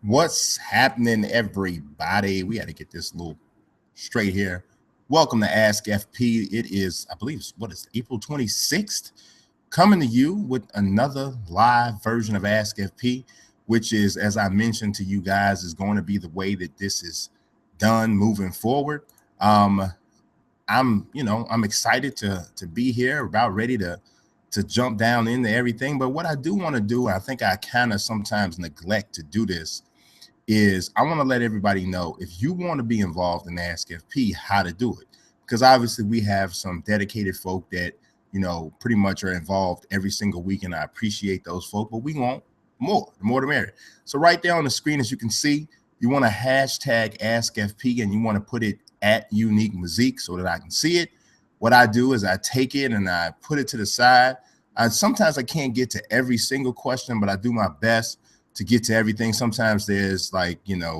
What's happening, everybody? We had to get this little straight here. Welcome to Ask FP. It is, I believe, what is it, April 26th, coming to you with another live version of Ask FP, which is, as I mentioned to you guys, is going to be the way that this is done moving forward. Um, I'm excited to be here, about ready to jump down into everything. But what I do want to do, I think I kind of sometimes neglect to do this, is I want to let everybody know, if you want to be involved in Ask FP, how to do it. Because obviously we have some dedicated folk that, pretty much are involved every single week, and I appreciate those folk, but we want more. The more the merrier. So right there on the screen, as you can see, you want to hashtag Ask FP and you want to put it at Unique Musique so that I can see it. What I do is I take it and I put it to the side. Sometimes I can't get to every single question, but I do my best to get to everything. Sometimes there's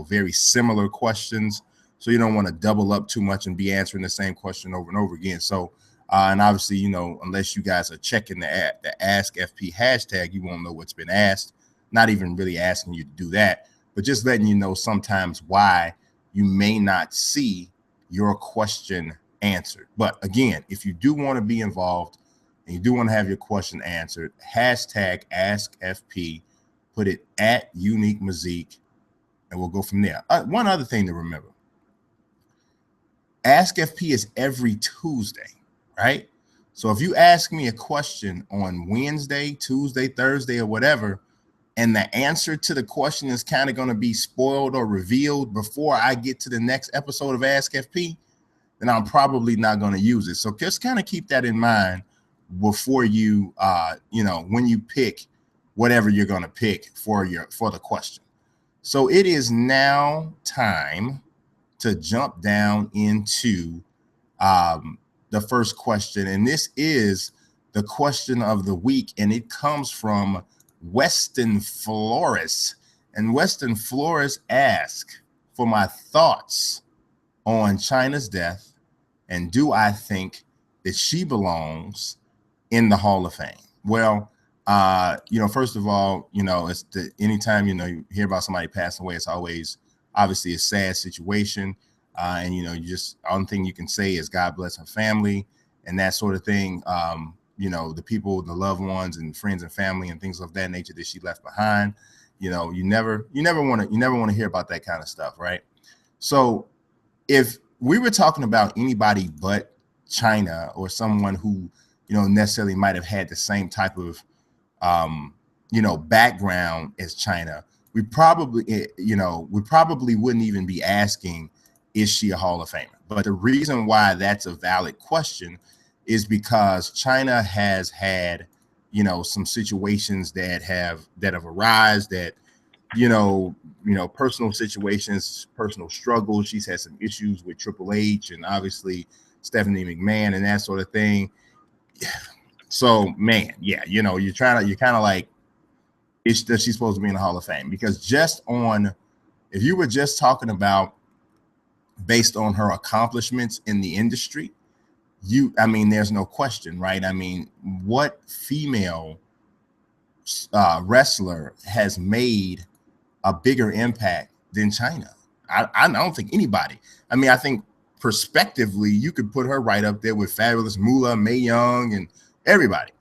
very similar questions, so you don't want to double up too much and be answering the same question over and over again. So, and obviously, unless you guys are checking the Ask FP hashtag, you won't know what's been asked. Not even really asking you to do that, but just letting you know sometimes why you may not see your question answered. But again, if you do want to be involved and you do want to have your question answered, hashtag Ask FP. Put it at Unique Musique, and we'll go from there. One other thing to remember: Ask FP is every Tuesday, right? So if you ask me a question on Wednesday, Tuesday, Thursday, or whatever, and the answer to the question is kind of going to be spoiled or revealed before I get to the next episode of Ask FP, then I'm probably not going to use it. So just kind of keep that in mind before you, when you pick whatever you're going to pick for the question. So it is now time to jump down into the first question, and this is the question of the week, and it comes from Weston Flores. And Weston Flores asks for my thoughts on Chyna's death, and do I think that she belongs in the Hall of Fame? Well, first of all, it's anytime, you hear about somebody passing away, it's always obviously a sad situation. And, only thing you can say is God bless her family and that sort of thing. The people, the loved ones and friends and family and things of that nature that she left behind. You never want to hear about that kind of stuff. Right. So if we were talking about anybody but Chyna, or someone who, necessarily might have had the same type of background as Chyna, we probably wouldn't even be asking, is she a Hall of Famer? But the reason why that's a valid question is because Chyna has had, some situations that have arisen, that, personal situations, personal struggles. She's had some issues with Triple H and obviously Stephanie McMahon and that sort of thing. So, man, yeah, you're kind of like, is that she's supposed to be in the Hall of Fame? Because if you were just talking about based on her accomplishments in the industry, there's no question, right? What female wrestler has made a bigger impact than Chyna? I don't think anybody. I think prospectively, you could put her right up there with Fabulous Moolah, Mae Young, and everybody.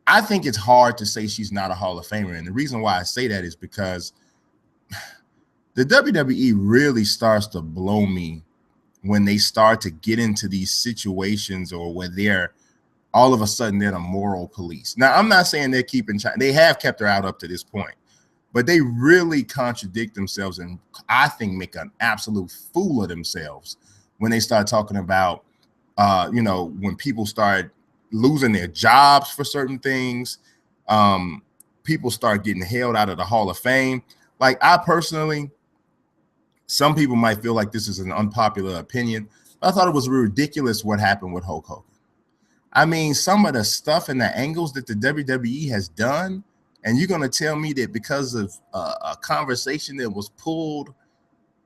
I think it's hard to say she's not a Hall of Famer. And the reason why I say that is because the WWE really starts to blow me when they start to get into these situations, or where they're all of a sudden they're the moral police. Now, I'm not saying they're keeping Chyna. They have kept her out up to this point, but they really contradict themselves, and I think make an absolute fool of themselves when they start talking about, when people start losing their jobs for certain things, people start getting held out of the Hall of Fame. Like, I personally, some people might feel like this is an unpopular opinion, but I thought it was ridiculous what happened with Hulk Hogan. Some of the stuff and the angles that the WWE has done, and you're going to tell me that because of a conversation that was pulled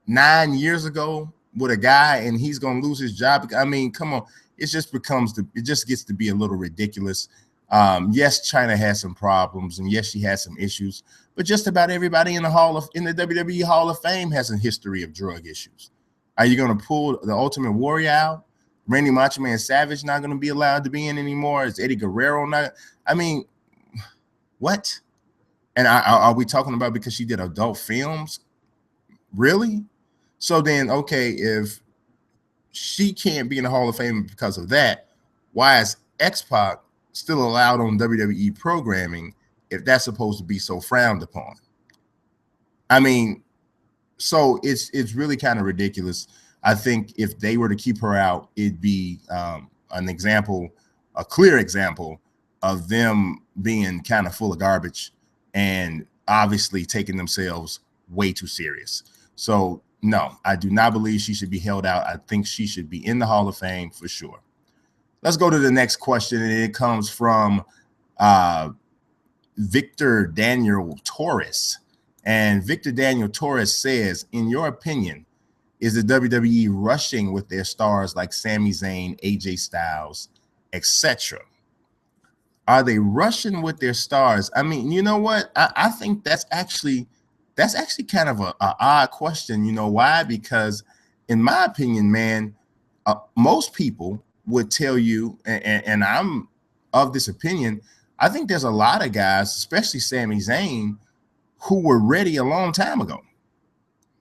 9 years ago with a guy, and he's going to lose his job? Come on. It just gets to be a little ridiculous. Yes, Chyna has some problems, and yes, she has some issues, but just about everybody in the WWE Hall of Fame has a history of drug issues. Are you going to pull the Ultimate Warrior out? Randy Macho Man Savage not going to be allowed to be in anymore? Is Eddie Guerrero not? I mean, what? And are we talking about because she did adult films? Really? So then, okay, if she can't be in the Hall of Fame because of that, why is X-Pac still allowed on WWE programming if that's supposed to be so frowned upon? I mean, so it's really kind of ridiculous. I think if they were to keep her out, it'd be an example, a clear example of them being kind of full of garbage and obviously taking themselves way too serious. So no, I do not believe she should be held out. I think she should be in the Hall of Fame for sure. Let's go to the next question, and it comes from Victor Daniel Torres. And Victor Daniel Torres says, in your opinion, is the WWE rushing with their stars like Sami Zayn, AJ Styles, etc.? Are they rushing with their stars? I mean, you know what? I think that's actually kind of a odd question. You know why? Because in my opinion, man, most people would tell you, and I'm of this opinion, I think there's a lot of guys, especially Sami Zayn, who were ready a long time ago.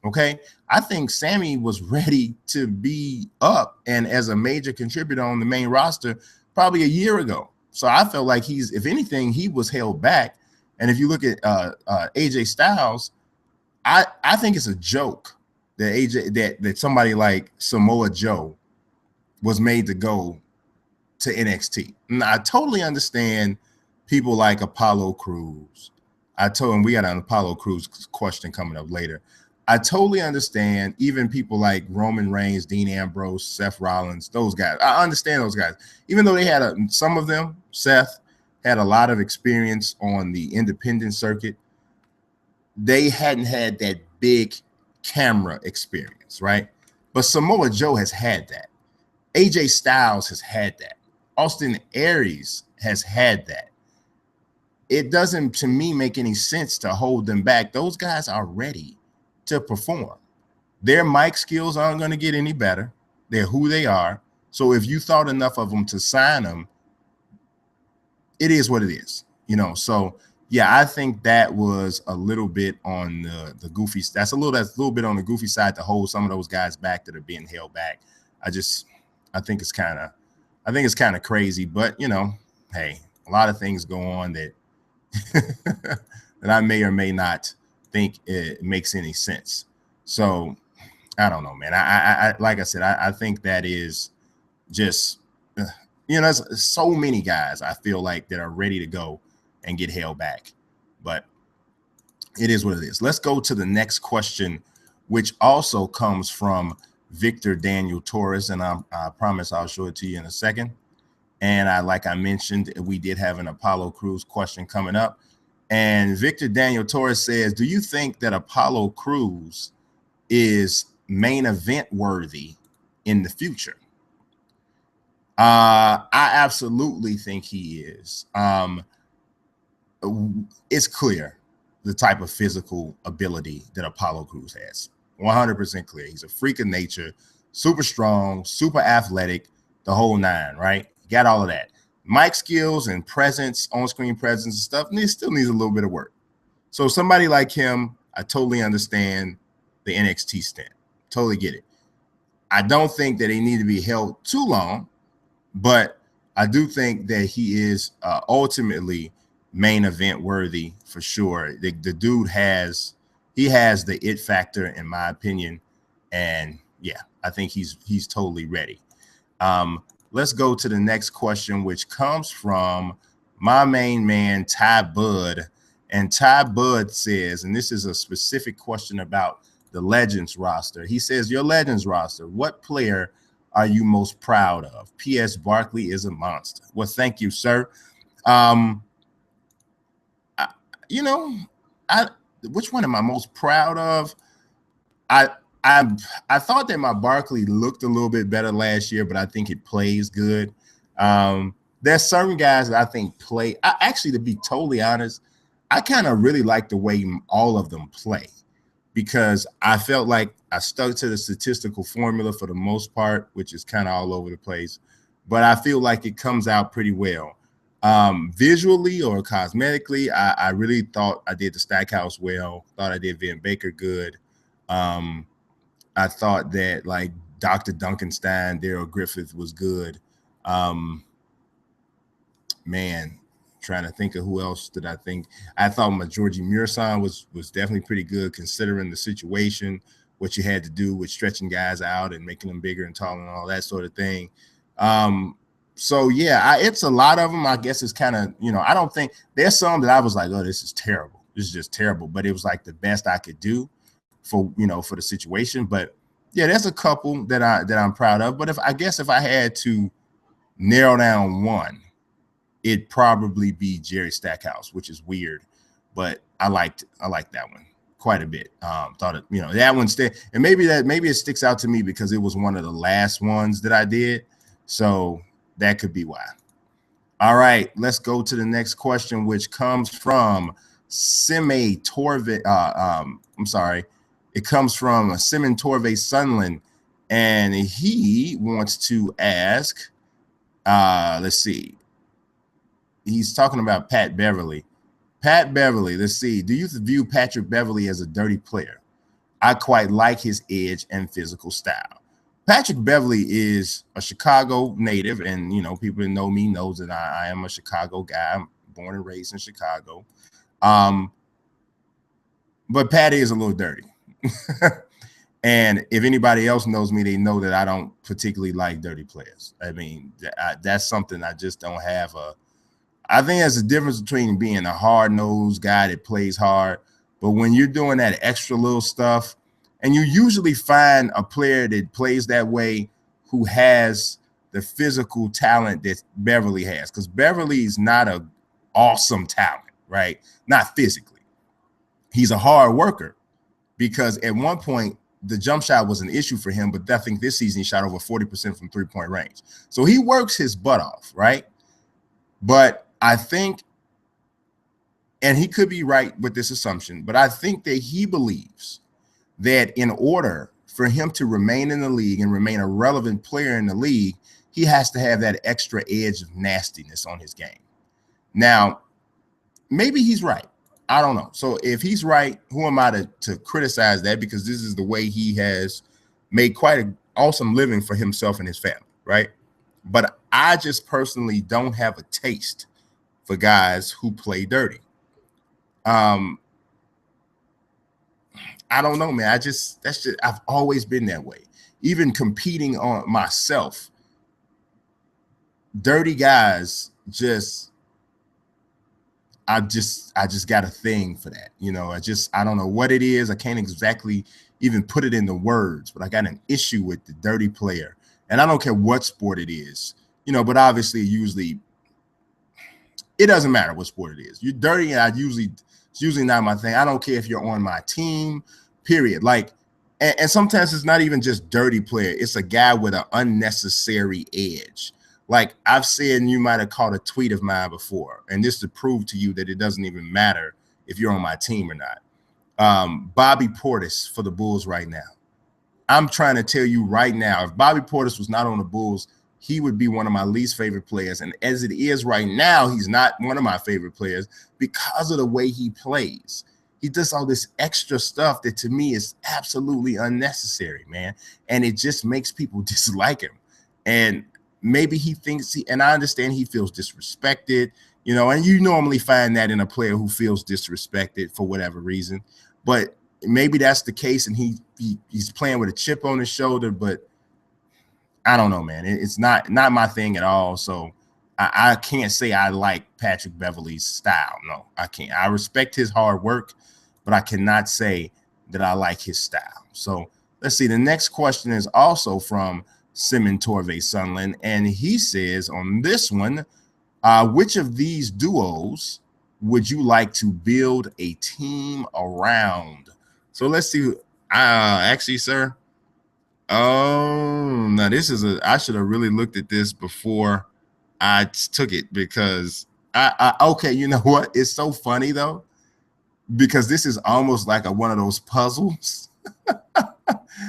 Okay, I think Sami was ready to be up and as a major contributor on the main roster probably a year ago. So I felt like if anything, he was held back. And if you look at AJ Styles, I think it's a joke that that somebody like Samoa Joe was made to go to NXT. And I totally understand people like Apollo Crews. I told him we got an Apollo Crews question coming up later. I totally understand even people like Roman Reigns, Dean Ambrose, Seth Rollins, those guys. I understand those guys. Even though they had some of them, Seth had a lot of experience on the independent circuit, they hadn't had that big camera experience, right? But Samoa Joe has had that. AJ Styles has had that. Austin Aries has had that. It doesn't, to me, make any sense to hold them back. Those guys are ready to perform. Their mic skills aren't going to get any better. They're who they are. So if you thought enough of them to sign them, it is what it is, you know. So yeah, I think that was a little bit on the goofy. That's a little bit on the goofy side to hold some of those guys back that are being held back. I think it's kind of crazy, but you know, hey, a lot of things go on that that I may or may not think it makes any sense. So I don't know, man. I like I said, I think that is just, you know, there's so many guys I feel like that are ready to go and get held back, but it is what it is. Let's go to the next question, which also comes from Victor Daniel Torres, and I promise I'll show it to you in a second. And like I mentioned, we did have an Apollo Crews question coming up. And Victor Daniel Torres says, do you think that Apollo Crews is main event worthy in the future? I absolutely think he is. It's clear the type of physical ability that Apollo Crews has. 100% clear. He's a freak of nature, super strong, super athletic, the whole nine, right? Got all of that. Mic skills and presence, on-screen presence and stuff, and it still needs a little bit of work. So somebody like him, I totally understand the NXT stint. Totally get it. I don't think that he need to be held too long, but I do think that he is ultimately main event worthy for sure. The dude has the it factor in my opinion, and yeah, I think he's totally ready. Let's go to the next question, which comes from my main man Ty Bud, and Ty Bud says, and this is a specific question about the Legends roster. He says, your Legends roster, what player are you most proud of? P.S. Barkley is a monster. Well, thank you, sir. Which one am I most proud of? I thought that my Barkley looked a little bit better last year, but I think it plays good. there's certain guys that I think play. Actually, to be totally honest, I kind of really like the way all of them play because I felt like I stuck to the statistical formula for the most part, which is kind of all over the place. But I feel like it comes out pretty well. Visually or cosmetically, I really thought I did the Stackhouse well. Thought I did Vin Baker good. I thought that like Dr. Duncanstein, Daryl Griffith was good. Man, trying to think of who else did I think. I thought my Georgie Muresan was definitely pretty good considering the situation, what you had to do with stretching guys out and making them bigger and taller and all that sort of thing. So yeah, it's a lot of them. I guess it's kind of, I don't think there's some that I was like, oh, this is terrible. This is just terrible. But it was like the best I could do for for the situation. But yeah, there's a couple that I'm proud of. But if I had to narrow down one, it'd probably be Jerry Stackhouse, which is weird, but I liked that one quite a bit. Thought it, that one and maybe it sticks out to me because it was one of the last ones that I did. So that could be why. All right, let's go to the next question, which comes from Sime Torve. I'm sorry. It comes from Simon Torve Sunland, and he wants to ask, let's see. He's talking about Pat Beverley. Pat Beverley, let's see. Do you view Patrick Beverley as a dirty player? I quite like his edge and physical style. Patrick Beverley is a Chicago native, and people that know me knows that I am a Chicago guy. I'm born and raised in Chicago. But Pat is a little dirty. And if anybody else knows me, they know that I don't particularly like dirty players. I mean, that's something I just don't have I think there's a difference between being a hard-nosed guy that plays hard, but when you're doing that extra little stuff, and you usually find a player that plays that way who has the physical talent that Beverley has, because Beverley is not an awesome talent, right? Not physically. He's a hard worker because at one point, the jump shot was an issue for him, but I think this season he shot over 40% from three-point range. So he works his butt off, right? But I think, and he could be right with this assumption, but I think that he believes that in order for him to remain in the league and remain a relevant player in the league, he has to have that extra edge of nastiness on his game. Now, maybe he's right. I don't know. So if he's right, who am I to criticize that? Because this is the way he has made quite an awesome living for himself and his family, right? But I just personally don't have a taste for guys who play dirty. I don't know, man. I've always been that way. Even competing on myself, dirty guys I just got a thing for that. I don't know what it is. I can't exactly even put it into words, but I got an issue with the dirty player. And I don't care what sport it is, but obviously it doesn't matter what sport it is. You're dirty, and it's usually not my thing. I don't care if you're on my team, period. Like, and sometimes it's not even just dirty player. It's a guy with an unnecessary edge. Like I've said, and you might have caught a tweet of mine before, and this to prove to you that it doesn't even matter if you're on my team or not. Bobby Portis for the Bulls right now. I'm trying to tell you right now, if Bobby Portis was not on the Bulls, he would be one of my least favorite players. And as it is right now, he's not one of my favorite players because of the way he plays. He does all this extra stuff that to me is absolutely unnecessary, man. And it just makes people dislike him. And maybe he thinks and I understand he feels disrespected, and you normally find that in a player who feels disrespected for whatever reason. But maybe that's the case, and he's playing with a chip on his shoulder, but I don't know, man. It's not my thing at all. So I can't say I like Patrick Beverley's style. No, I can't. I respect his hard work, but I cannot say that I like his style. So let's see. The next question is also from Simon Torve Sunland, and he says on this one, which of these duos would you like to build a team around? So let's see. Actually, sir. Oh, now this is I should have really looked at this before I took it because okay, you know what? It's so funny though, because this is almost like one of those puzzles.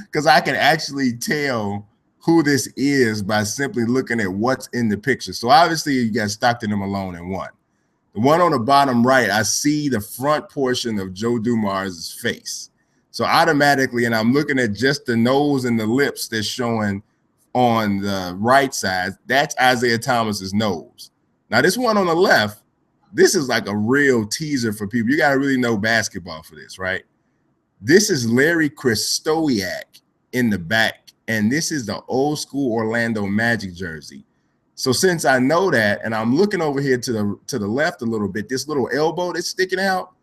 Because I can actually tell who this is by simply looking at what's in the picture. So obviously you got Stockton and Malone in one. The one on the bottom right, I see the front portion of Joe Dumars' face. So automatically, and I'm looking at just the nose and the lips that's showing on the right side, that's Isaiah Thomas's nose. Now this one on the left, this is like a real teaser for people. You got to really know basketball for this, right? This is Larry Kristowiak in the back, and this is the old school Orlando Magic jersey. So since I know that, and I'm looking over here to the left a little bit, this little elbow that's sticking out,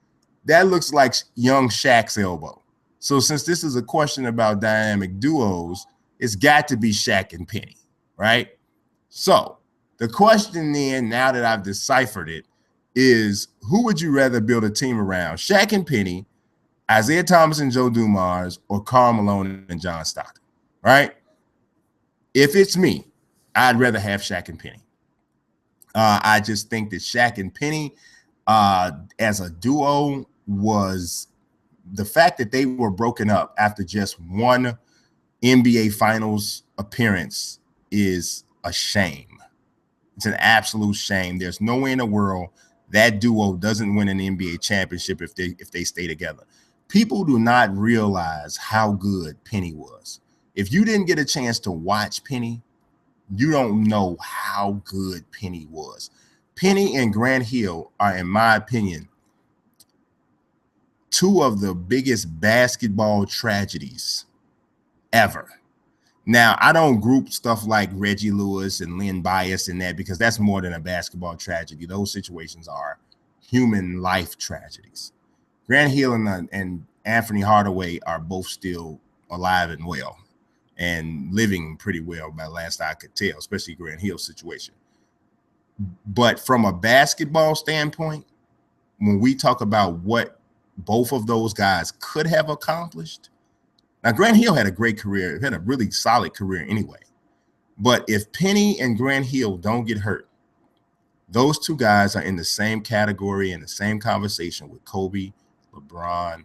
that looks like young Shaq's elbow. So since this is a question about dynamic duos, it's got to be Shaq and Penny, right? So the question then, now that I've deciphered it, is who would you rather build a team around? Shaq and Penny, Isaiah Thomas and Joe Dumars, or Karl Malone and John Stockton, right? If it's me, I'd rather have Shaq and Penny. I just think that Shaq and Penny as a duo was the fact that they were broken up after just one NBA Finals appearance is a shame. It's an absolute shame. There's no way in the world that duo doesn't win an NBA championship if they stay together. People do not realize how good Penny was. If you didn't get a chance to watch Penny, you don't know how good Penny was. Penny and Grant Hill are, in my opinion, two of the biggest basketball tragedies ever. Now, I don't group stuff like Reggie Lewis and Lynn Bias in that because that's more than a basketball tragedy. Those situations are human life tragedies. Grant Hill and Anthony Hardaway are both still alive and well and living pretty well by last I could tell, especially Grant Hill's situation. But from a basketball standpoint, when we talk about what both of those guys could have accomplished, now Grant Hill had a great career, had a really solid career anyway. But if Penny and Grant Hill don't get hurt, those two guys are in the same category, in the same conversation with Kobe, LeBron,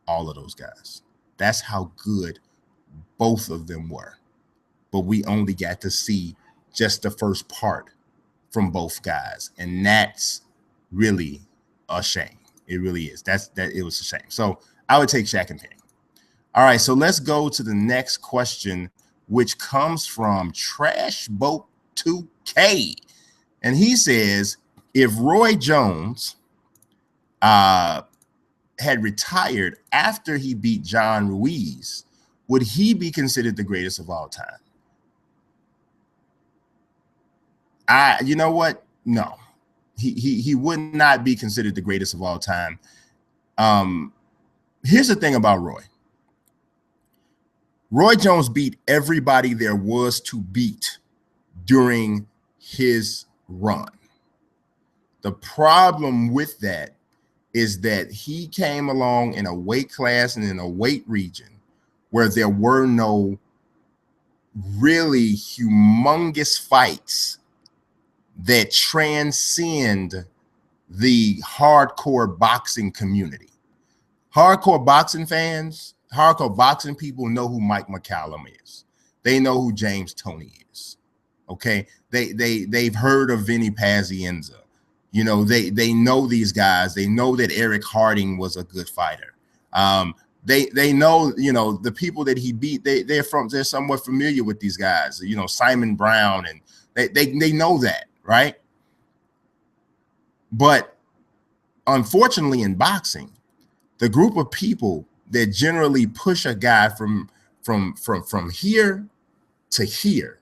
all of those guys. That's how good both of them were. But we only got to see just the first part from both guys. And that's really a shame. It really is. It was a shame. So I would take Shaq and Penny. All right, so let's go to the next question, which comes from Trash Boat 2K. And he says, if Roy Jones had retired after he beat John Ruiz, would he be considered the greatest of all time? You know what? No, he would not be considered the greatest of all time. Here's the thing about Roy. Roy Jones beat everybody there was to beat during his run. The problem with that is that he came along in a weight class and in a weight region where there were no really humongous fights that transcend the hardcore boxing community. Hardcore boxing fans, hardcore boxing people know who Mike McCallum is. They know who James Toney is. Okay, they've heard of Vinny Pazienza. You know, they know these guys. They know that Eric Harding was a good fighter. They know, you know, the people that he beat. They're somewhat familiar with these guys. You know, Simon Brown, and they know that, right? But unfortunately, in boxing, the group of people that generally push a guy from here to here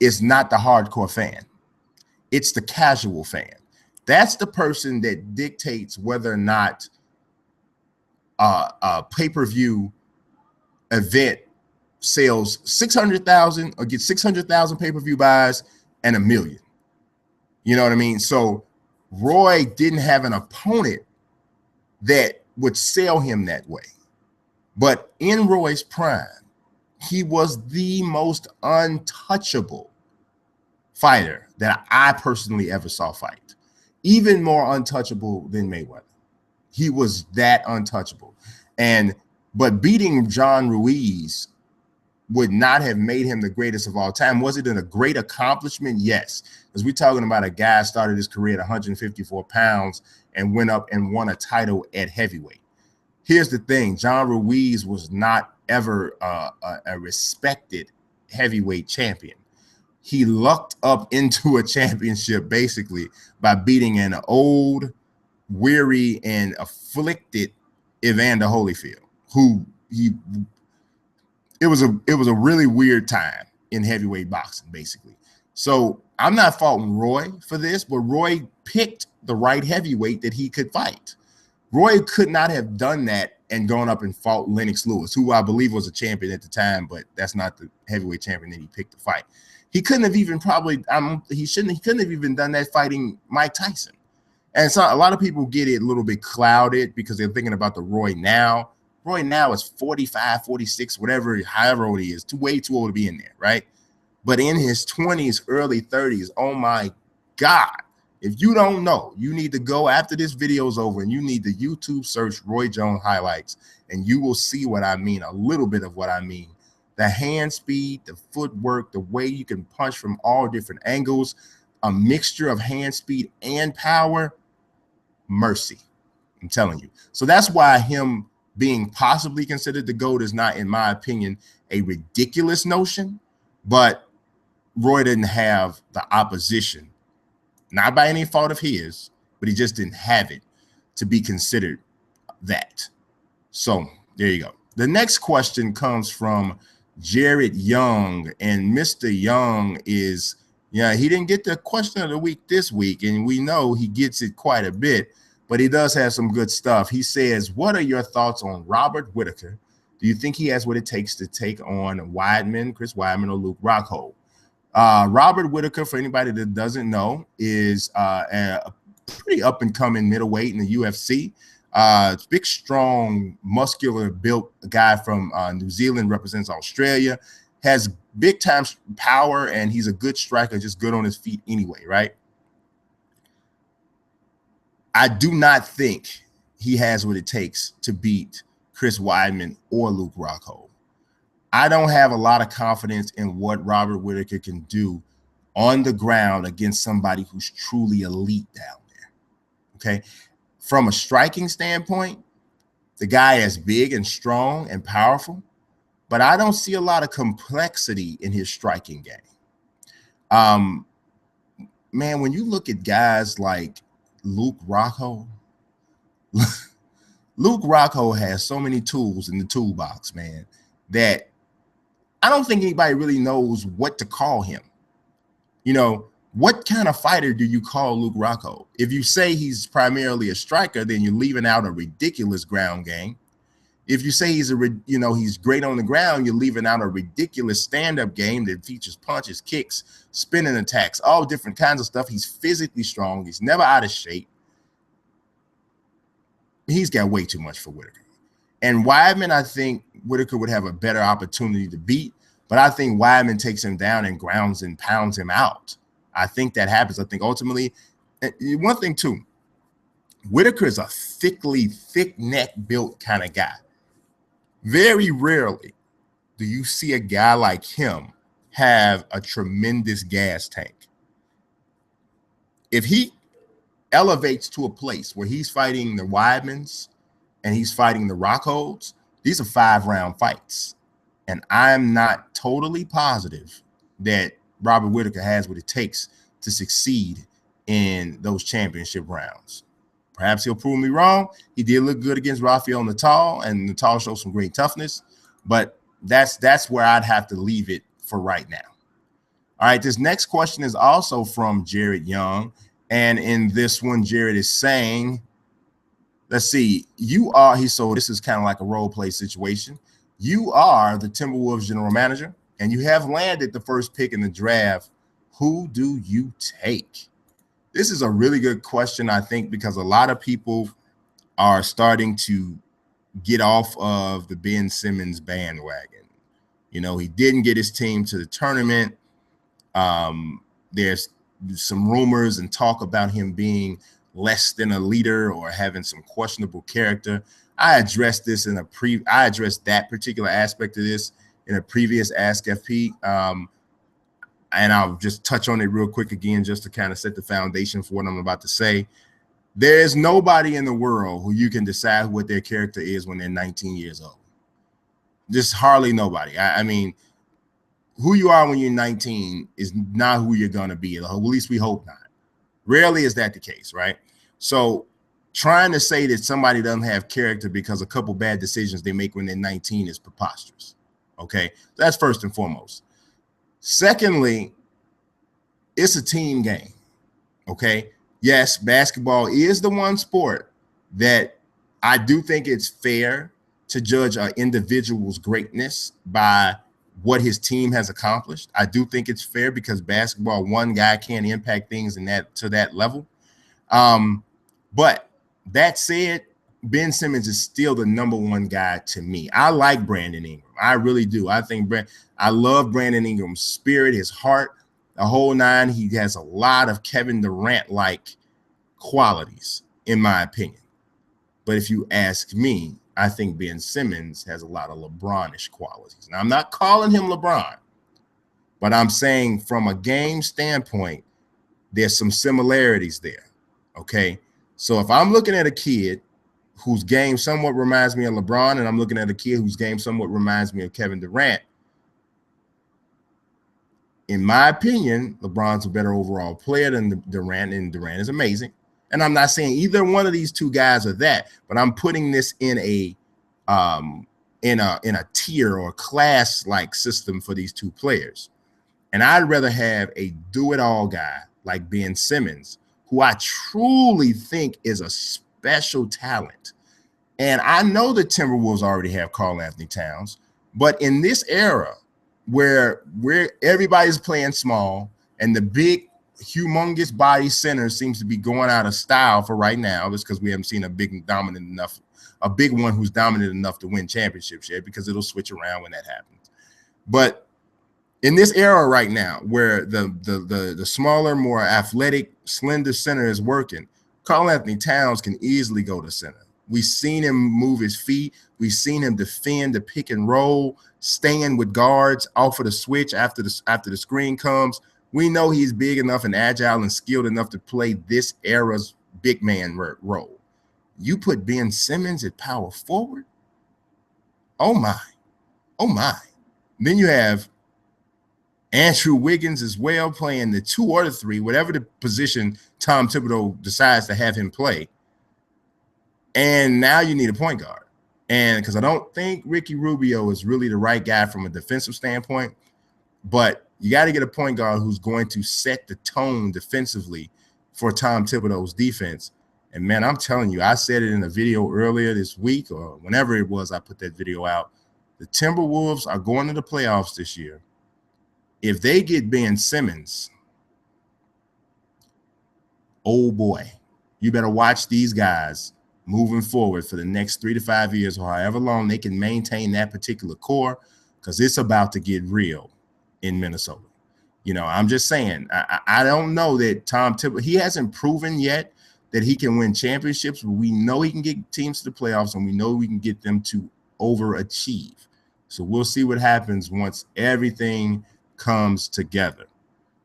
is not the hardcore fan. It's the casual fan. That's the person that dictates whether or not a pay-per-view event sells 600,000 or gets 600,000 pay-per-view buys and 1 million. You know what I mean? So Roy didn't have an opponent that would sell him that way. But in Roy's prime, he was the most untouchable fighter that I personally ever saw fight. Even more untouchable than Mayweather. He was that untouchable. But beating John Ruiz would not have made him the greatest of all time. Was it a great accomplishment? Yes. Because we're talking about a guy started his career at 154 pounds and went up and won a title at heavyweight. Here's the thing. John Ruiz was not ever a respected heavyweight champion. He lucked up into a championship basically by beating an old, weary, and afflicted Evander Holyfield, it was a really weird time in heavyweight boxing, basically. So I'm not faulting Roy for this, but Roy picked the right heavyweight that he could fight. Roy could not have done that and gone up and fought Lennox Lewis, who I believe was a champion at the time, but that's not the heavyweight champion that he picked to fight. He couldn't have even he couldn't have even done that fighting Mike Tyson. And so a lot of people get it a little bit clouded because they're thinking about the Roy now. Roy now is 45, 46, whatever, however old he is, way too old to be in there, right? But in his 20s, early 30s, oh my God. If you don't know, you need to go after this video is over and you need to YouTube search Roy Jones highlights and you will see what I mean, a little bit of what I mean. The hand speed, the footwork, the way you can punch from all different angles, a mixture of hand speed and power, mercy. I'm telling you. So that's why him being possibly considered the GOAT is not, in my opinion, a ridiculous notion, but Roy didn't have the opposition, not by any fault of his, but he just didn't have it to be considered that. So there you go. The next question comes from Jared Young, and Mr. Young is, he didn't get the question of the week this week, and we know he gets it quite a bit, but he does have some good stuff. He says, what are your thoughts on Robert Whittaker? Do you think he has what it takes to take on Weidman, Chris Weidman, or Luke Rockhold? Robert Whittaker, for anybody that doesn't know, is a pretty up-and-coming middleweight in the UFC. Big, strong, muscular built guy from New Zealand, represents Australia, has big-time power, and he's a good striker, just good on his feet anyway, right? I do not think he has what it takes to beat Chris Weidman or Luke Rockhold. I don't have a lot of confidence in what Robert Whittaker can do on the ground against somebody who's truly elite down there. Okay. From a striking standpoint, the guy is big and strong and powerful, but I don't see a lot of complexity in his striking game. Man, when you look at guys like Luke Rockhold, Luke Rockhold has so many tools in the toolbox, man, that I don't think anybody really knows what to call him. What kind of fighter do you call Luke Rockhold? If you say he's primarily a striker, then you're leaving out a ridiculous ground game. If you say he's he's great on the ground, you're leaving out a ridiculous stand-up game that features punches, kicks, spinning attacks, all different kinds of stuff. He's physically strong. He's never out of shape. He's got way too much for Whittaker. And Weidman, I think Whittaker would have a better opportunity to beat, but I think Weidman takes him down and grounds and pounds him out. I think that happens. I think ultimately, one thing too, Whittaker is a thick neck built kind of guy. Very rarely do you see a guy like him have a tremendous gas tank. If he elevates to a place where he's fighting the Weidmans and he's fighting the Rockholds, these are 5-round fights. And I'm not totally positive that Robert Whittaker has what it takes to succeed in those championship rounds. Perhaps he'll prove me wrong. He did look good against Rafael Natal, and Natal showed some great toughness, but that's where I'd have to leave it for right now. All right, this next question is also from Jared Young, and in this one, Jared is saying, let's see, so this is kind of like a role play situation. You are the Timberwolves general manager, and you have landed the first pick in the draft. Who do you take? This is a really good question, I think, because a lot of people are starting to get off of the Ben Simmons bandwagon. He didn't get his team to the tournament. there's some rumors and talk about him being less than a leader or having some questionable character. I addressed that particular aspect of this in a previous Ask FP. And I'll just touch on it real quick again, just to kind of set the foundation for what I'm about to say. There's nobody in the world who you can decide what their character is when they're 19 years old. Just hardly nobody. I mean, who you are when you're 19 is not who you're going to be. At least we hope not. Rarely is that the case, right? So trying to say that somebody doesn't have character because a couple bad decisions they make when they're 19 is preposterous. Okay, that's first and foremost. Secondly, it's a team game. Okay, yes, basketball is the one sport that I do think it's fair to judge an individual's greatness by what his team has accomplished. I do think it's fair because basketball, one guy can't impact things in that to that level. But that said, Ben Simmons is still the number one guy to me. I like Brandon Ingram. I really do. I love Brandon Ingram's spirit, his heart, the whole nine. He has a lot of Kevin Durant-like qualities, in my opinion. But if you ask me, I think Ben Simmons has a lot of LeBron-ish qualities. Now, I'm not calling him LeBron, but I'm saying from a game standpoint, there's some similarities there, okay? So if I'm looking at a kid whose game somewhat reminds me of LeBron, and I'm looking at a kid whose game somewhat reminds me of Kevin Durant, in my opinion, LeBron's a better overall player than Durant, and Durant is amazing. And I'm not saying either one of these two guys are that, but I'm putting this in a tier or class-like system for these two players. And I'd rather have a do-it-all guy like Ben Simmons, who I truly think is a special talent. And I know the Timberwolves already have Karl-Anthony Towns, but in this era where everybody's playing small and the big, humongous body center seems to be going out of style for right now, just because we haven't seen a big one who's dominant enough to win championships yet, because it'll switch around when that happens. But in this era right now, where the smaller, more athletic, slender center is working, Karl-Anthony Towns can easily go to center. We've seen him move his feet. We've seen him defend the pick and roll, staying with guards off of the switch after the screen comes. We know he's big enough and agile and skilled enough to play this era's big man role. You put Ben Simmons at power forward? Oh, my. Oh, my. Then you have Andrew Wiggins as well, playing the 2 or the 3, whatever the position Tom Thibodeau decides to have him play. And now you need a point guard. And because I don't think Ricky Rubio is really the right guy from a defensive standpoint, but you got to get a point guard who's going to set the tone defensively for Tom Thibodeau's defense. And, man, I'm telling you, I said it in a video earlier this week, or whenever it was I put that video out. The Timberwolves are going to the playoffs this year. If they get Ben Simmons, oh, boy, you better watch these guys moving forward for the next 3 to 5 years, or however long they can maintain that particular core, because it's about to get real in Minnesota. You know, I'm just saying, I don't know that Tom Thibodeau, he hasn't proven yet that he can win championships, but we know he can get teams to the playoffs, and we know we can get them to overachieve. So we'll see what happens once everything comes together.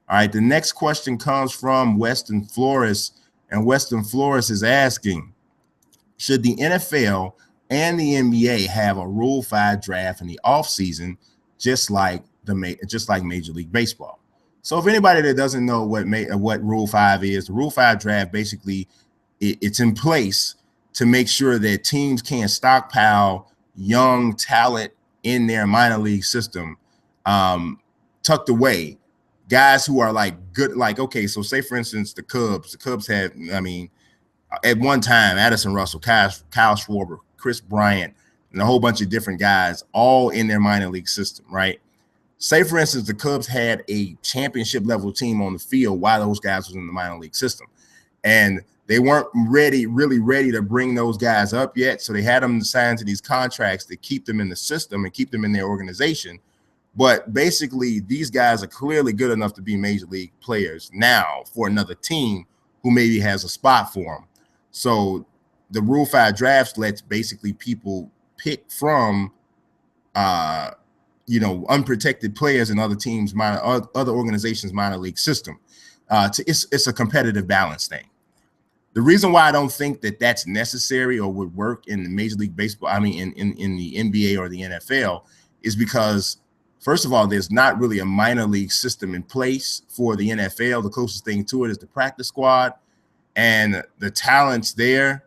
All right, the next question comes from Weston Flores, and Weston Flores is asking, should the NFL and the NBA have a Rule 5 draft in the offseason, just like Major League Baseball? So if anybody that doesn't know what Rule 5 is, the Rule 5 draft, basically it's in place to make sure that teams can't stockpile young talent in their minor league system, tucked away, guys who are like good, like, okay, so say for instance the Cubs had, I mean, at one time, Addison Russell, Kyle Schwarber, Chris Bryant, and a whole bunch of different guys all in their minor league system, right? Say, for instance, the Cubs had a championship-level team on the field while those guys was in the minor league system. And they weren't really ready to bring those guys up yet, so they had them signed to these contracts to keep them in the system and keep them in their organization. But basically, these guys are clearly good enough to be major league players now for another team who maybe has a spot for them. So the Rule 5 drafts lets basically people pick from, unprotected players in other teams, other organizations' minor league system. It's a competitive balance thing. The reason why I don't think that that's necessary or would work in the Major League Baseball, in the NBA or the NFL, is because, first of all, there's not really a minor league system in place for the NFL. The closest thing to it is the practice squad, and the talents there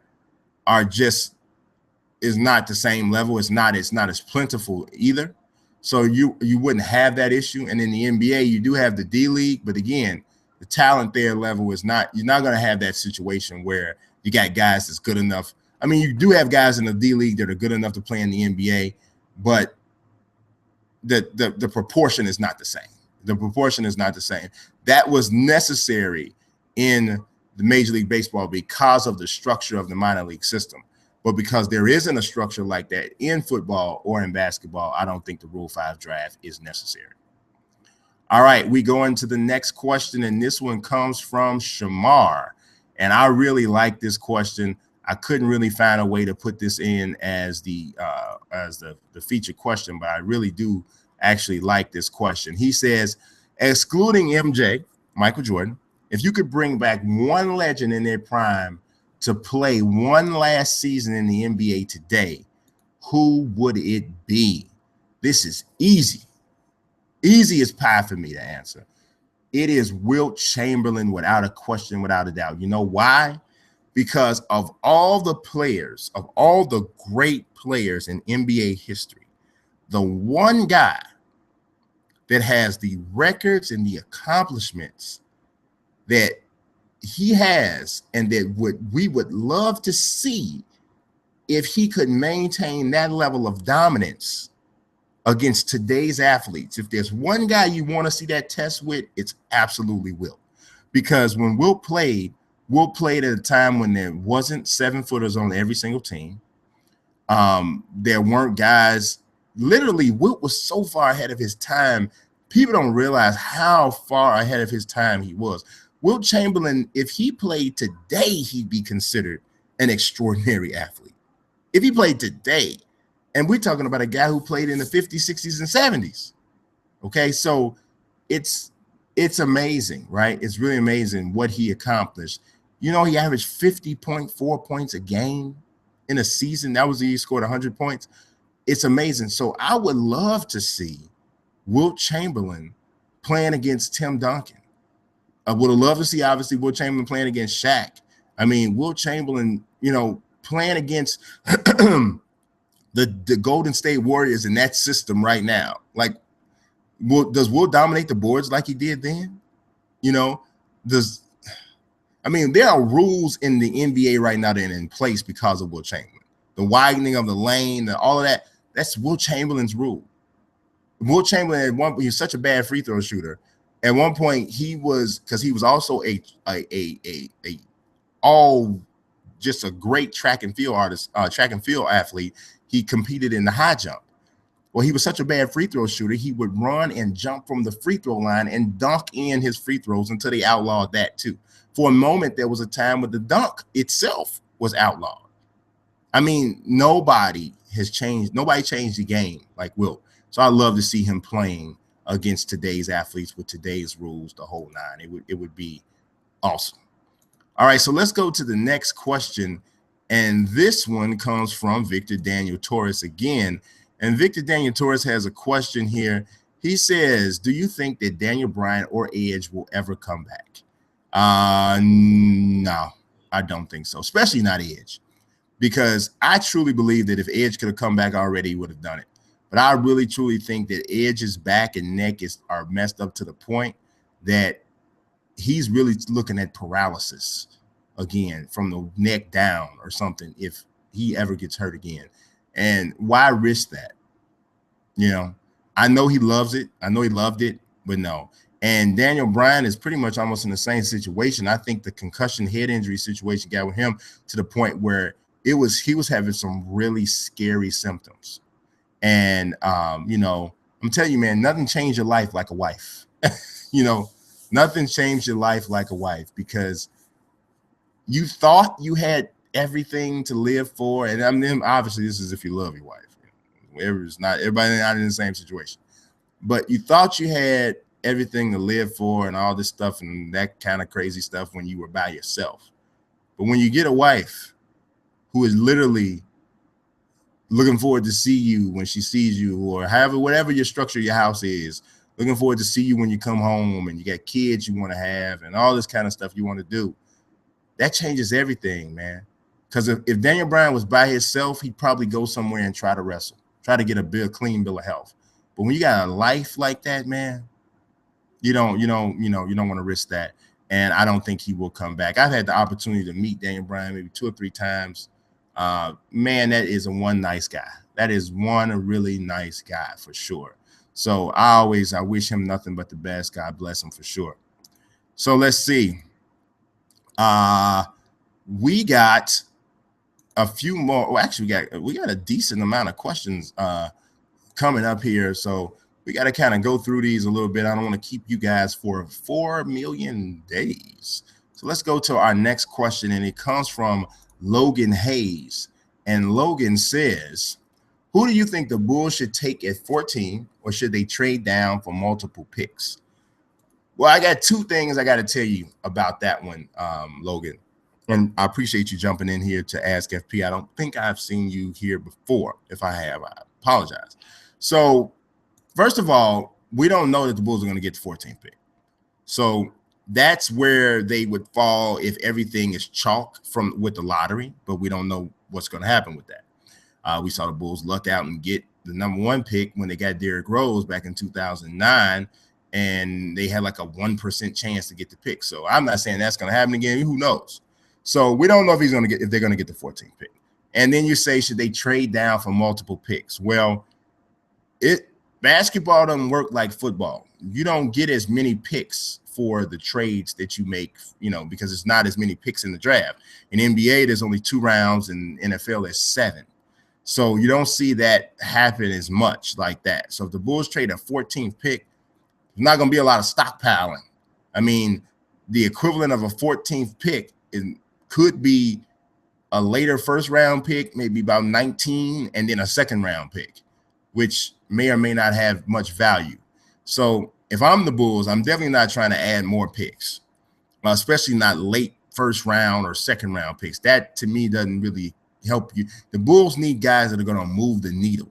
is not the same level. It's not as plentiful either. So you wouldn't have that issue. And in the NBA, you do have the D League, but again, the talent there level is not, you're not going to have that situation where you got guys that's good enough. I mean, you do have guys in the D League that are good enough to play in the NBA, but the proportion is not the same. The proportion is not the same. That was necessary in the Major League Baseball because of the structure of the minor league system. But because there isn't a structure like that in football or in basketball, I don't think the Rule 5 draft is necessary. All right, we go into the next question, and this one comes from Shamar. And I really like this question. I couldn't really find a way to put this in as the featured question, but I really do actually like this question. He says, excluding MJ, Michael Jordan, if you could bring back one legend in their prime to play one last season in the NBA today, who would it be? This is easy. Easy as pie for me to answer. It is Wilt Chamberlain without a question, without a doubt. You know why? Because of all the players, of all the great players in NBA history, the one guy that has the records and the accomplishments that he has, and that we would love to see if he could maintain that level of dominance against today's athletes. If there's one guy you want to see that test with, it's absolutely Wilt. Because when Wilt played at a time when there wasn't 7-footers on every single team. There weren't guys. Literally, Wilt was so far ahead of his time. People don't realize how far ahead of his time he was. Wilt Chamberlain, if he played today, he'd be considered an extraordinary athlete. If he played today, and we're talking about a guy who played in the 50s, 60s, and 70s. Okay, so it's amazing, right? It's really amazing what he accomplished. You know, he averaged 50.4 points a game in a season. That was he scored 100 points. It's amazing. So I would love to see Wilt Chamberlain playing against Tim Duncan. I would have loved to see, obviously, Wilt Chamberlain playing against Shaq. I mean, Wilt Chamberlain, playing against the Golden State Warriors in that system right now. Like, does Wilt dominate the boards like he did then? There are rules in the NBA right now that are in place because of Wilt Chamberlain. The widening of the lane, all of that, that's Wilt Chamberlain's rule. Wilt Chamberlain, at one point, he was such a bad free throw shooter. At one point, because he was also just a great track and field athlete. He competed in the high jump. Well, he was such a bad free throw shooter, he would run and jump from the free throw line and dunk in his free throws until they outlawed that too. For a moment, there was a time when the dunk itself was outlawed. I mean, nobody changed the game like Wilt. So I love to see him playing against today's athletes with today's rules, the whole nine. It would be awesome. All right, so let's go to the next question. And this one comes from Victor Daniel Torres again. And Victor Daniel Torres has a question here. He says, do you think that Daniel Bryan or Edge will ever come back? No, I don't think so, especially not Edge. Because I truly believe that if Edge could have come back already, he would have done it. But I really, truly think that Edge's back and neck are messed up to the point that he's really looking at paralysis again from the neck down or something if he ever gets hurt again. And why risk that? I know he loves it. I know he loved it, but no. And Daniel Bryan is pretty much almost in the same situation. I think the concussion head injury situation got with him to the point where he was having some really scary symptoms. And, I'm telling you, man, nothing changed your life like a wife. You know, nothing changed your life like a wife, because you thought you had everything to live for. And I mean, obviously, this is if you love your wife. It's not everybody not in the same situation, but you thought you had everything to live for and all this stuff and that kind of crazy stuff when you were by yourself. But when you get a wife who is literally looking forward to see you when she sees you, or however, whatever your structure of your house is, looking forward to see you when you come home, and you got kids you want to have and all this kind of stuff you want to do, that changes everything, man. Because if Daniel Bryan was by himself, he'd probably go somewhere and try to wrestle, try to get a clean bill of health. But when you got a life like that, man, you don't want to risk that. And I don't think he will come back. I've had the opportunity to meet Daniel Bryan maybe 2 or 3 times. Man, that is one nice guy. That is one really nice guy for sure. So I wish him nothing but the best. God bless him for sure. So let's see. We got a few more. Well, actually, we got a decent amount of questions coming up here. So we got to kind of go through these a little bit. I don't want to keep you guys for 4 million days. So let's go to our next question. And it comes from Logan Hayes. And Logan says, who do you think the Bulls should take at 14, or should they trade down for multiple picks? Well, I got 2 things I got to tell you about that one, Logan. And I appreciate you jumping in here to Ask FP. I don't think I've seen you here before. If I have, I apologize. So, first of all, we don't know that the Bulls are going to get the 14th pick. So that's where they would fall if everything is chalk with the lottery, but we don't know what's going to happen with that. We saw the Bulls luck out and get the number 1 pick when they got Derrick Rose back in 2009, and they had like a 1% chance to get the pick. So I'm not saying that's going to happen again. Who knows? So we don't know if they're going to get the 14th pick. And then you say, should they trade down for multiple picks? Well, basketball doesn't work like football. You don't get as many picks for the trades that you make, because it's not as many picks in the draft. In NBA, there's only 2 rounds, and NFL is 7. So you don't see that happen as much like that. So if the Bulls trade a 14th pick, there's not going to be a lot of stockpiling. I mean, the equivalent of a 14th pick could be a later first-round pick, maybe about 19, and then a second-round pick, which may or may not have much value. So if I'm the Bulls, I'm definitely not trying to add more picks, especially not late first-round or second-round picks. That, to me, doesn't really help you. The Bulls need guys that are going to move the needle.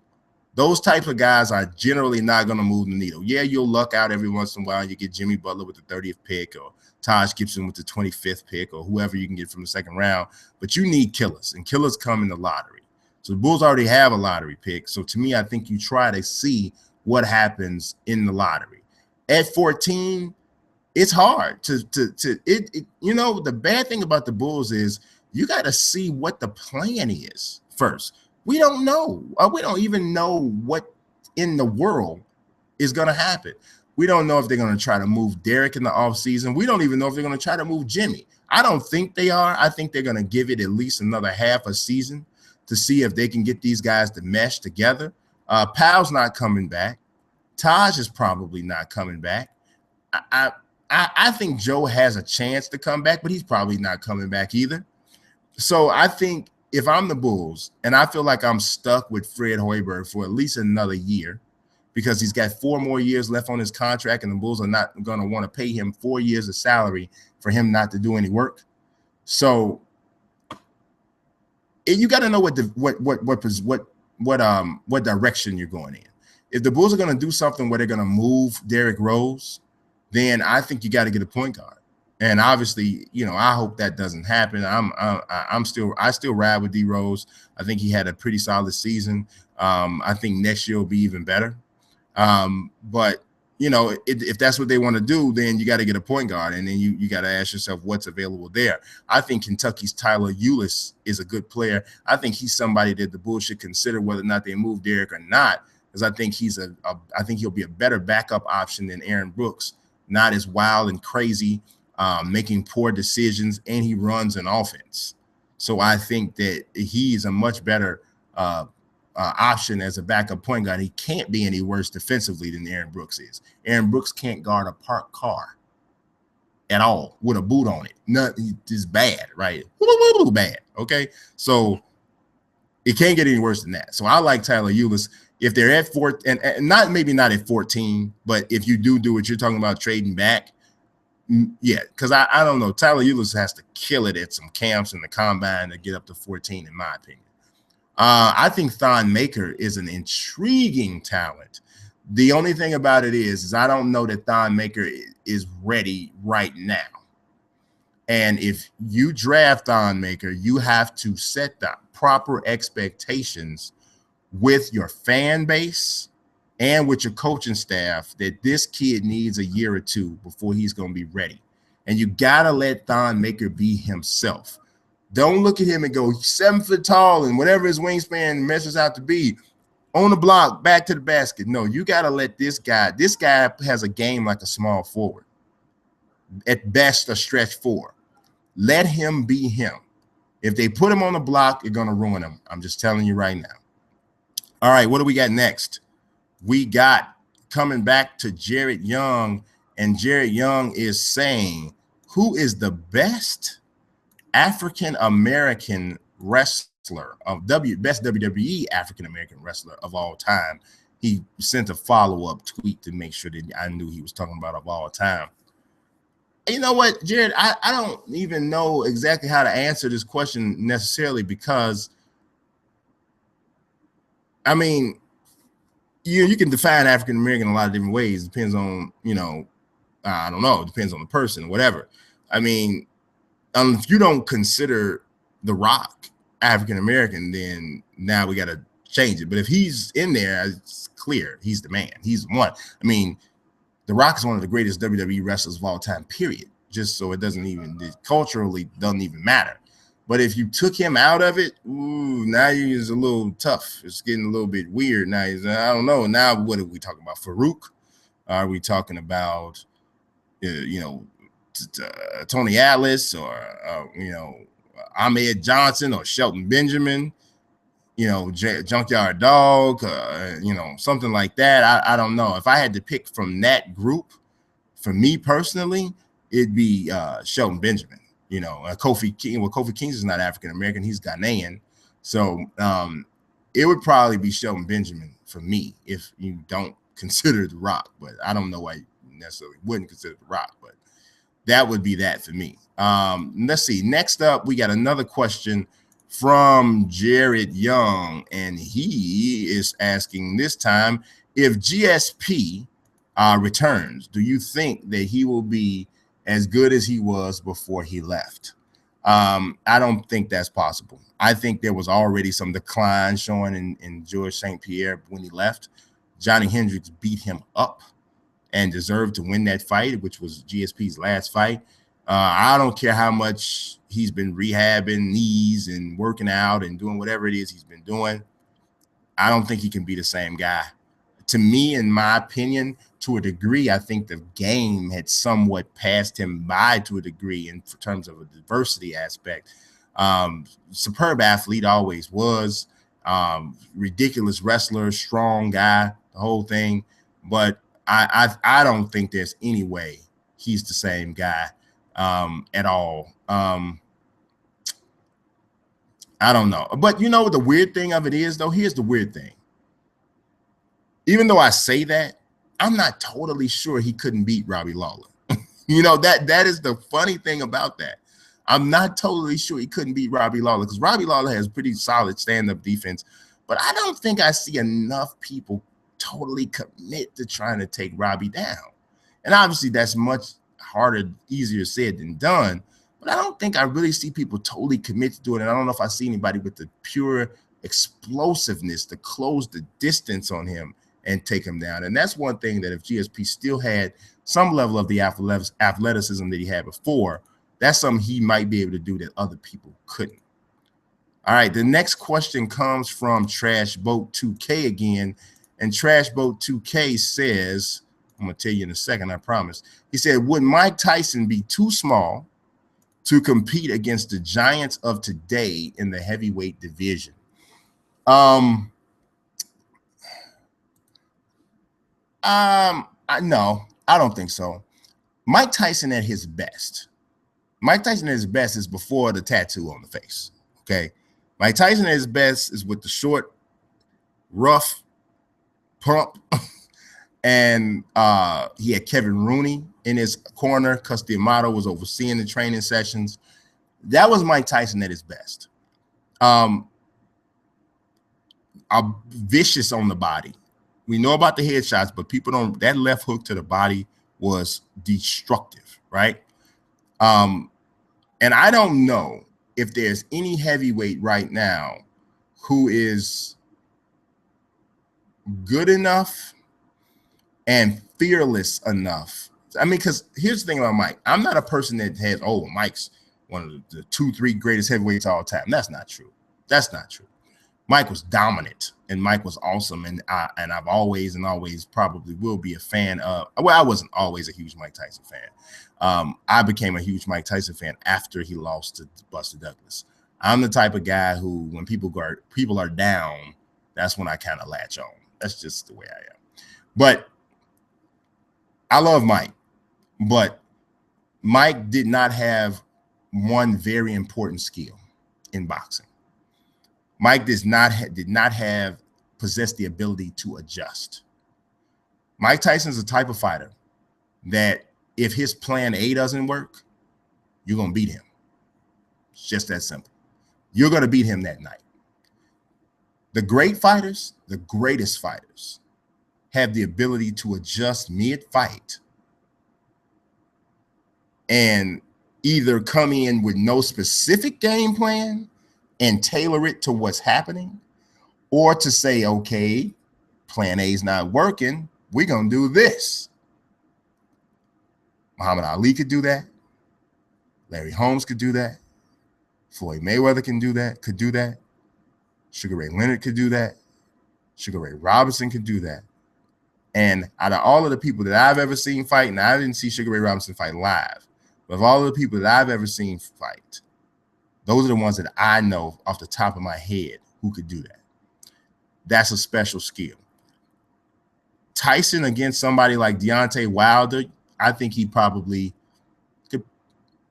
Those types of guys are generally not going to move the needle. Yeah, you'll luck out every once in a while. You get Jimmy Butler with the 30th pick, or Taj Gibson with the 25th pick, or whoever you can get from the second round. But you need killers, and killers come in the lottery. So the Bulls already have a lottery pick. So to me, I think you try to see what happens in the lottery. At 14, it's hard the bad thing about the Bulls is you got to see what the plan is first. We don't know. We don't even know what in the world is going to happen. We don't know if they're going to try to move Derrick in the offseason. We don't even know if they're going to try to move Jimmy. I don't think they are. I think they're going to give it at least another half a season to see if they can get these guys to mesh together. Powell's not coming back. Taj is probably not coming back. I think Joe has a chance to come back, but he's probably not coming back either. So I think if I'm the Bulls, and I feel like I'm stuck with Fred Hoiberg for at least another year, because he's got 4 more years left on his contract, and the Bulls are not going to want to pay him 4 years of salary for him not to do any work. So you got to know what direction you're going in. If the Bulls are going to do something where they're going to move Derrick Rose, then I think you got to get a point guard. And obviously, I hope that doesn't happen. I still ride with D Rose. I think he had a pretty solid season. I think next year will be even better. But if that's what they want to do, then you got to get a point guard, and then you got to ask yourself what's available there. I think Kentucky's Tyler Ulis is a good player. I think he's somebody that the Bulls should consider whether or not they move Derrick or not, because I think I think he'll be a better backup option than Aaron Brooks. Not as wild and crazy, making poor decisions, and he runs an offense. So I think that he's a much better option as a backup point guard. He can't be any worse defensively than Aaron Brooks is. Aaron Brooks can't guard a parked car at all with a boot on it. Nothing is bad, right? Bad. Okay. So it can't get any worse than that. So I like Tyler Ulis. If they're at 14, and not maybe not at 14, but if you do what you're talking about trading back, yeah, because I don't know. Tyler Ulis has to kill it at some camps in the combine to get up to 14, in my opinion. I think Thon Maker is an intriguing talent. The only thing about it is I don't know that Thon Maker is ready right now. And if you draft Thon Maker, you have to set the proper expectations with your fan base and with your coaching staff that this kid needs a year or two before he's going to be ready. And you got to let Thon Maker be himself. Don't look at him and go 7 foot tall and whatever his wingspan measures out to be on the block, back to the basket. No, you got to let this guy has a game like a small forward, at best a stretch 4. Let him be him. If they put him on the block, you're going to ruin him. I'm just telling you right now. All right, what do we got next? We got coming back to Jared Young, and Jared Young is saying, who is the best African-American wrestler best WWE African-American wrestler of all time? He sent a follow-up tweet to make sure that I knew he was talking about of all time. You know what, Jared, I don't even know exactly how to answer this question necessarily, because I mean, you can define African American a lot of different ways. It depends on, I don't know. It depends on the person, whatever. I mean, if you don't consider The Rock African American, then now we got to change it. But if he's in there, it's clear he's the man. He's the one. I mean, The Rock is one of the greatest WWE wrestlers of all time, period. Just so it culturally doesn't even matter. But if you took him out of it, now he's a little tough. It's getting a little bit weird. Now I don't know. Now what are we talking about? Farouk? Are we talking about, Tony Atlas or, Ahmed Johnson or Shelton Benjamin? Junkyard Dog, something like that. I don't know. If I had to pick from that group, for me personally, it'd be Shelton Benjamin. Kofi King. Well, Kofi King is not African American; he's Ghanaian. So it would probably be Shelton Benjamin for me if you don't consider The Rock. But I don't know why you necessarily wouldn't consider The Rock. But that would be that for me. Let's see. Next up, we got another question from Jared Young, and he is asking this time, if GSP returns, do you think that he will be as good as he was before he left? I don't think that's possible. I think there was already some decline showing in George St. Pierre when he left. Johnny Hendricks beat him up and deserved to win that fight, which was GSP's last fight. I don't care how much he's been rehabbing knees and working out and doing whatever it is he's been doing. I don't think he can be the same guy. To me, in my opinion, to a degree, I think the game had somewhat passed him by to a degree in terms of a diversity aspect. Superb athlete, always was. Ridiculous wrestler, strong guy, the whole thing. But I don't think there's any way he's the same guy at all. I don't know. But the weird thing of it is, though, here's the weird thing. Even though I say that, I'm not totally sure he couldn't beat Robbie Lawler. That is the funny thing about that. I'm not totally sure he couldn't beat Robbie Lawler, because Robbie Lawler has pretty solid stand-up defense. But I don't think I see enough people totally commit to trying to take Robbie down. And obviously that's much harder, easier said than done. But I don't think I really see people totally commit to do it. And I don't know if I see anybody with the pure explosiveness to close the distance on him and take him down. And that's one thing that if GSP still had some level of the athleticism that he had before, that's something he might be able to do that other people couldn't. All right, the next question comes from Trash Boat 2K again. And Trash Boat 2K says, I'm going to tell you in a second, I promise. He said, would Mike Tyson be too small to compete against the giants of today in the heavyweight division? No, I don't think so. Mike Tyson at his best. Mike Tyson at his best is before the tattoo on the face. Okay. Mike Tyson at his best is with the short, rough pump. And he had Kevin Rooney in his corner. Cus D'Amato was overseeing the training sessions. That was Mike Tyson at his best. Vicious on the body. We know about the headshots, but people don't. That left hook to the body was destructive, right? And I don't know if there's any heavyweight right now who is good enough and fearless enough. I mean, because here's the thing about Mike. I'm not a person that has, Mike's one of the 2-3 greatest heavyweights of all time. That's not true. That's not true. Mike was dominant, and Mike was awesome, and I've always probably will be a fan of. Well, I wasn't always a huge Mike Tyson fan. I became a huge Mike Tyson fan after he lost to Buster Douglas. I'm the type of guy who, when people are down, that's when I kind of latch on. That's just the way I am. But I love Mike, but Mike did not have one very important skill in boxing. Mike did not possess the ability to adjust. Mike Tyson's the type of fighter that if his plan A doesn't work, you're going to beat him. It's just that simple. You're going to beat him that night. The great fighters, the greatest fighters, have the ability to adjust mid-fight and either come in with no specific game plan and tailor it to what's happening, or to say, okay, plan A is not working, we're going to do this. Muhammad Ali could do that. Larry Holmes could do that. Floyd Mayweather could do that. Sugar Ray Leonard could do that. Sugar Ray Robinson could do that. And out of all of the people that I've ever seen fight, and I didn't see Sugar Ray Robinson fight live, but of all of the people that I've ever seen fight, those are the ones that I know off the top of my head who could do that. That's a special skill. Tyson against somebody like Deontay Wilder, I think he probably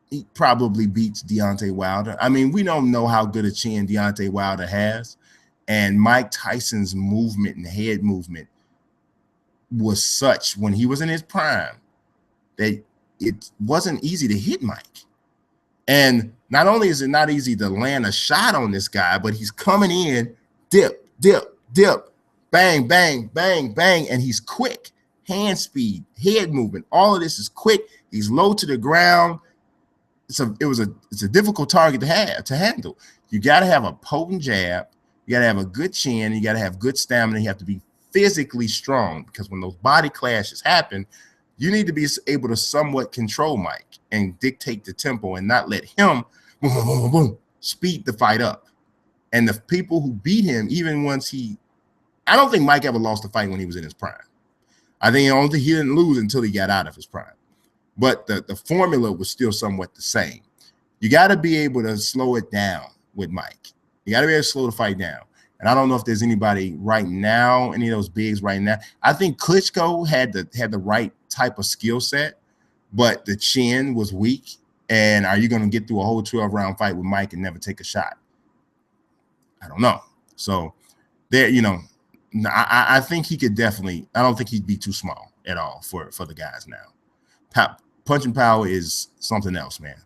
beats Deontay Wilder. I mean, we don't know how good a chin Deontay Wilder has, and Mike Tyson's movement and head movement was such when he was in his prime that it wasn't easy to hit Mike. And not only is it not easy to land a shot on this guy, but he's coming in, dip, bang, bang, bang, bang, and he's quick. Hand speed, head movement, all of this is quick. He's low to the ground. It's a difficult target to handle. You got to have a potent jab. You got to have a good chin. You got to have good stamina. You have to be physically strong, because when those body clashes happen, you need to be able to somewhat control Mike and dictate the tempo and not let him speed the fight up. And the people who beat him, even once I don't think Mike ever lost a fight when he was in his prime. I think he didn't lose until he got out of his prime. But the formula was still somewhat the same. You got to be able to slow it down with Mike. You got to be able to slow the fight down. And I don't know if there's anybody right now, any of those bigs right now. I think Klitschko had the right type of skill set, but the chin was weak. And are you going to get through a whole 12-round fight with Mike and never take a shot? I don't know. So there, I think he could definitely. I don't think he'd be too small at all for the guys now. Punching power is something else, man.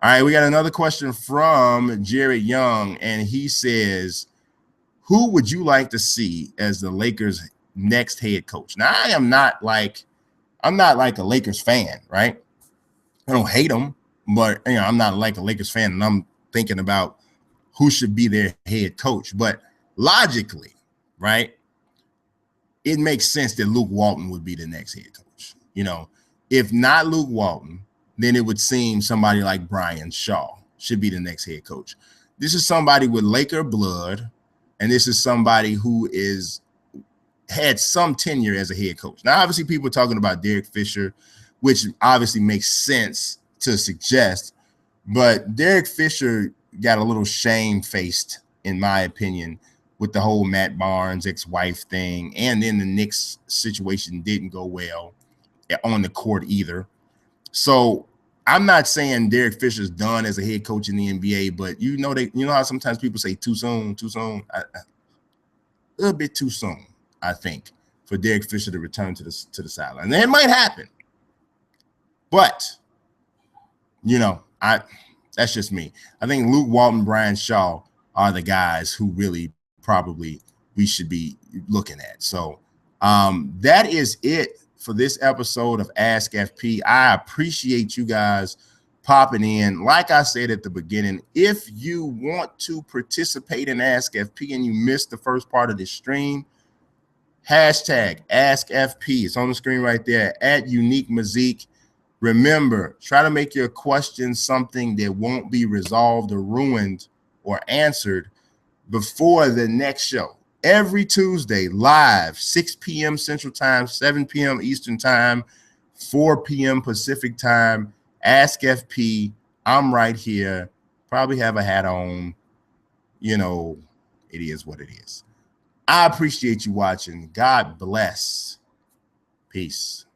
All right, we got another question from Jared Young, and he says, who would you like to see as the Lakers' next head coach? Now, I'm not like a Lakers fan, right? I don't hate them, but I'm not like a Lakers fan, and I'm thinking about who should be their head coach. But logically, right, it makes sense that Luke Walton would be the next head coach. If not Luke Walton, then it would seem somebody like Bryan Shaw should be the next head coach. This is somebody with Laker blood, and this is somebody who had some tenure as a head coach. Now, obviously, people are talking about Derek Fisher, which obviously makes sense to suggest, but Derek Fisher got a little shame-faced, in my opinion, with the whole Matt Barnes ex-wife thing, and then the Knicks situation didn't go well on the court either. So I'm not saying Derek Fisher's done as a head coach in the NBA, but you know how sometimes people say too soon, a little bit too soon, I think, for Derek Fisher to return to the sideline. And it might happen, but that's just me. I think Luke Walton, Brian Shaw are the guys who really probably we should be looking at. So that is it for this episode of Ask FP. I appreciate you guys popping in. Like I said at the beginning, if you want to participate in Ask FP and you missed the first part of this stream, hashtag Ask FP. It's on the screen right there, at Unique Mazik. Remember, try to make your question something that won't be resolved or ruined or answered before the next show. Every Tuesday, live, 6 p.m. Central Time, 7 p.m. Eastern Time, 4 p.m. Pacific Time. Ask FP. I'm right here. Probably have a hat on. It is what it is. I appreciate you watching. God bless. Peace.